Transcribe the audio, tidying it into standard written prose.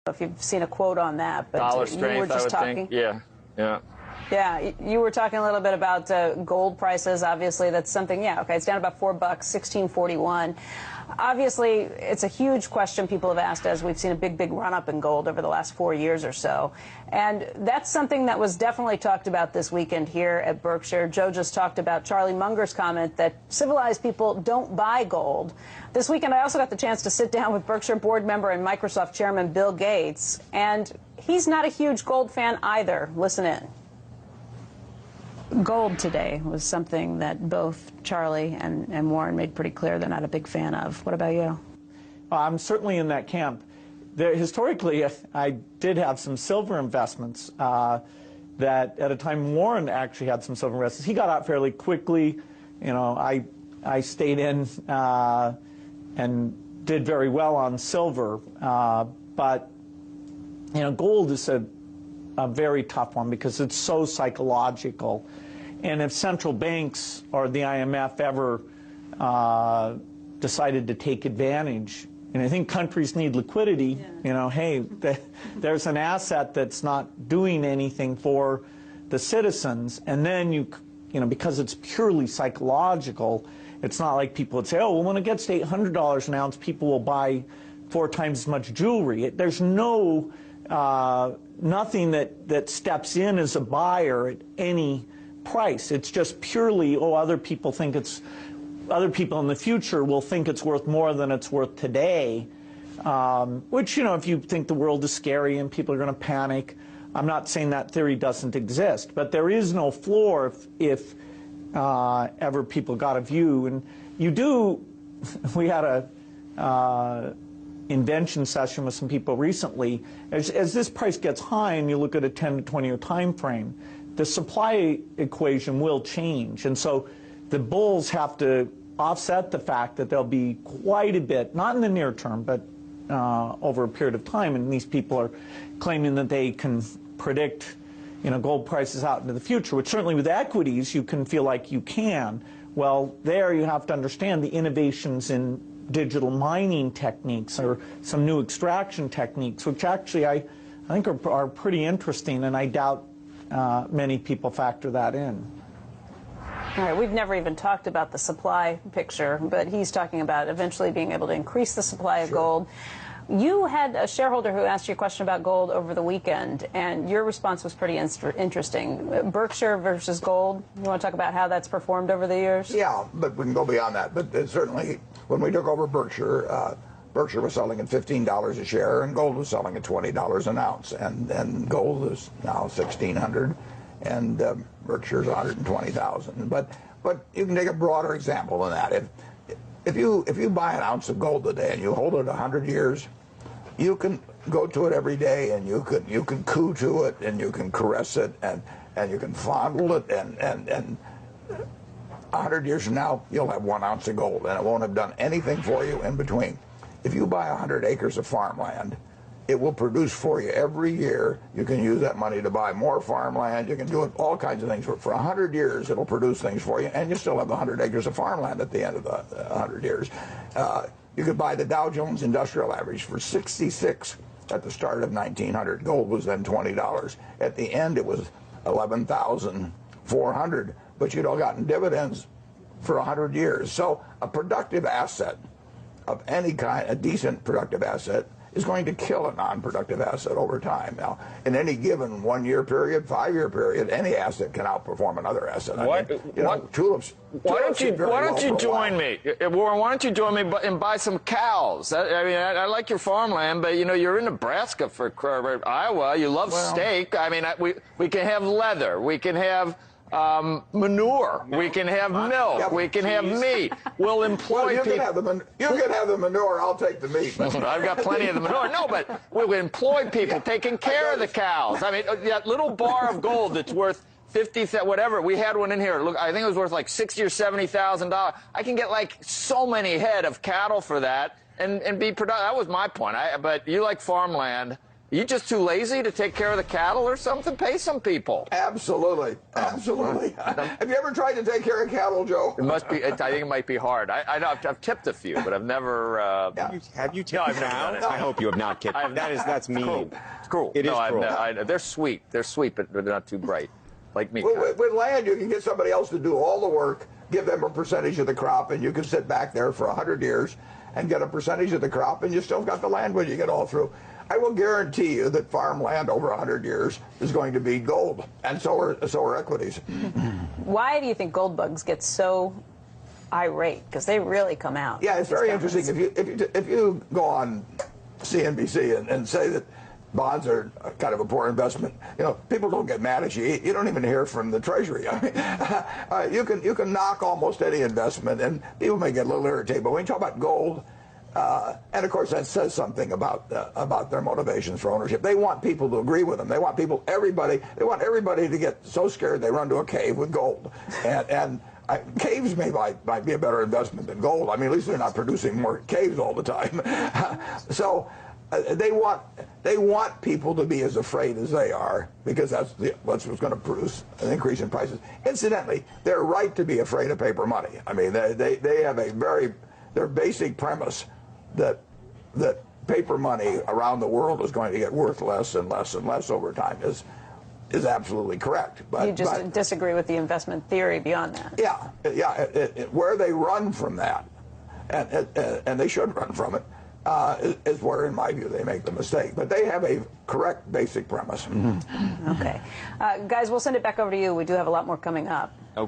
if you've seen a quote on that, but dollar you were strength, just I would talking. think. Yeah, yeah. Yeah, you were talking a little bit about gold prices. Obviously, that's something. Yeah, okay, it's down about $4, 1641. Obviously, it's a huge question people have asked as we've seen a big run-up in gold over the last 4 years or so. And that's something that was definitely talked about this weekend here at Berkshire. Joe just talked about Charlie Munger's comment that civilized people don't buy gold. This weekend, I also got the chance to sit down with Berkshire board member and Microsoft chairman Bill Gates, and he's not a huge gold fan either. Listen in. Gold today was something that both Charlie and Warren made pretty clear they're not a big fan of. What about you? I'm certainly in that camp. Historically, I did have some silver investments that at a time Warren actually had some silver investments. He got out fairly quickly. You know, I stayed in and did very well on silver. But, you know, gold is a very tough one because it's so psychological. And if central banks or the IMF ever decided to take advantage, and I think countries need liquidity, you know, hey, there's an asset that's not doing anything for the citizens, and then you know, because it's purely psychological, it's not like people would say, oh, well, when it gets to $800 an ounce, people will buy 4 times as much jewelry. There's no nothing that steps in as a buyer at any price. It's just purely, oh, other people in the future will think it's worth more than it's worth today, which, you know, if you think the world is scary and people are going to panic, I'm not saying that theory doesn't exist, but there is no floor if ever people got a view. And you do, we had a invention session with some people recently. As this price gets high and you look at a 10 to 20 year time frame, the supply equation will change. And so the bulls have to offset the fact that there'll be quite a bit, not in the near term, but over a period of time. And these people are claiming that they can predict, you know, gold prices out into the future, which certainly with equities you can feel like you can. Well, there you have to understand the innovations in digital mining techniques or some new extraction techniques, which actually I think are pretty interesting, and I doubt many people factor that in. All right, we've never even talked about the supply picture, but he's talking about eventually being able to increase the supply of gold. You had a shareholder who asked you a question about gold over the weekend, and your response was pretty interesting. Berkshire versus gold. You want to talk about how that's performed over the years? Yeah, but we can go beyond that. But certainly, when we took over Berkshire, Berkshire was selling at $15 a share, and gold was selling at $20 an ounce. And gold is now $1,600, and Berkshire's $120,000. But you can take a broader example than that. If you buy an ounce of gold today and you hold it 100 years, you can go to it every day, and you can coo to it, and you can caress it, and you can fondle it, and 100 years from now you'll have 1 ounce of gold, and it won't have done anything for you in between. If you buy 100 acres of farmland, it will produce for you every year. You can use that money to buy more farmland. You can do it, all kinds of things. For 100 years, it'll produce things for you, and you still have 100 acres of farmland at the end of the 100 years. You could buy the Dow Jones Industrial Average for 66 at the start of 1900. Gold was then $20. At the end, it was 11,400, but you'd all gotten dividends for 100 years. So a productive asset of any kind, a decent productive asset, is going to kill a non-productive asset over time. Now, in any given 1 year period, 5 year period, any asset can outperform another asset. Tulips. Why don't you join me, Warren? Why don't you join me and buy some cows? I mean, I like your farmland, but you know, you're in Nebraska for Iowa. You love steak. I mean, we can have leather. We can have manure. We can have milk. We can have meat. We'll employ people. You can have the manure. I'll take the meat. I've got plenty of the manure. No, but we'll employ people taking care of the cows. I mean, that little bar of gold that's worth 50, whatever. We had one in here. Look, I think it was worth like $60,000 or $70,000. I can get like so many head of cattle for that and be productive. That was my point. But you like farmland. Are you just too lazy to take care of the cattle or something? Pay some people. Absolutely. Absolutely. Have you ever tried to take care of cattle, Joe? It must be. I think it might be hard. I know I've tipped a few, but I've never. Have you tipped now? I hope you have not tipped. That's mean. It's cruel. It is cruel. They're sweet. They're sweet, but they're not too bright. Like me. With land, you can get somebody else to do all the work, give them a percentage of the crop, and you can sit back there for 100 years and get a percentage of the crop, and you still got the land when you get all through. I will guarantee you that farmland over 100 years is going to be gold, and so are equities. Why do you think gold bugs get so irate? Because they really come out. Yeah, it's very interesting. If you go on CNBC and say that bonds are kind of a poor investment, you know, people don't get mad at you. You don't even hear from the Treasury. I mean, you can knock almost any investment, and people may get a little irritated. But when you talk about gold, and of course that says something about their motivations for ownership. They want people to agree with them. They want They want everybody to get so scared they run to a cave with gold. And caves might be a better investment than gold. I mean, at least they're not producing more caves all the time. So they want people to be as afraid as they are, because that's what's going to produce an increase in prices. Incidentally, they're right to be afraid of paper money. I mean, they have their basic premise that paper money around the world is going to get worth less and less and less over time is absolutely correct. But you just disagree with the investment theory beyond that. Yeah. Where they run from that, and they should run from it, is where, in my view, they make the mistake. But they have a correct basic premise. Okay. Guys, we'll send it back over to you. We do have a lot more coming up. Okay.